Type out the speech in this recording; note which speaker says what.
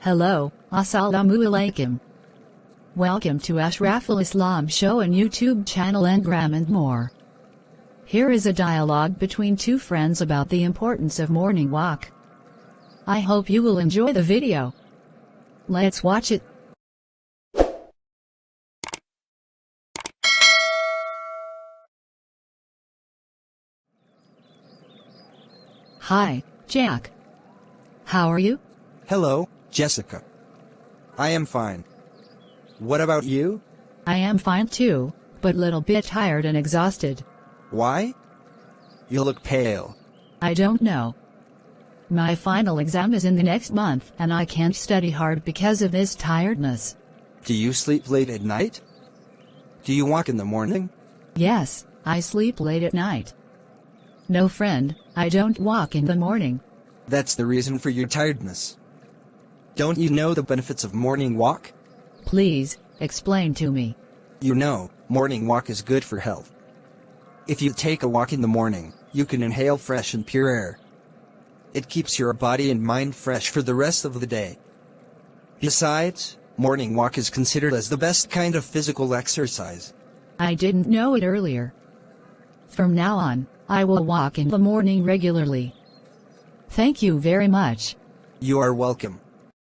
Speaker 1: Hello, Assalamu alaikum. Welcome to Ashraful Islam Show and YouTube channel Engram and more. Here is a dialogue between two friends about the importance of morning walk. I hope you will enjoy the video. Let's watch it. Hi, Jack. How are you?
Speaker 2: Hello, Jessica. I am fine. What about you?
Speaker 1: I am fine too, but little bit tired and exhausted.
Speaker 2: Why? You look pale.
Speaker 1: I don't know. My final exam is in the next month and I can't study hard because of this tiredness.
Speaker 2: Do you sleep late at night? Do you walk in the morning?
Speaker 1: Yes, I sleep late at night. No friend, I don't walk in the morning.
Speaker 2: That's the reason for your tiredness. Don't you know the benefits of morning walk?
Speaker 1: Please, explain to me.
Speaker 2: You know, morning walk is good for health. If you take a walk in the morning, you can inhale fresh and pure air. It keeps your body and mind fresh for the rest of the day. Besides, morning walk is considered as the best kind of physical exercise.
Speaker 1: I didn't know it earlier. From now on, I will walk in the morning regularly. Thank you very much.
Speaker 2: You are welcome.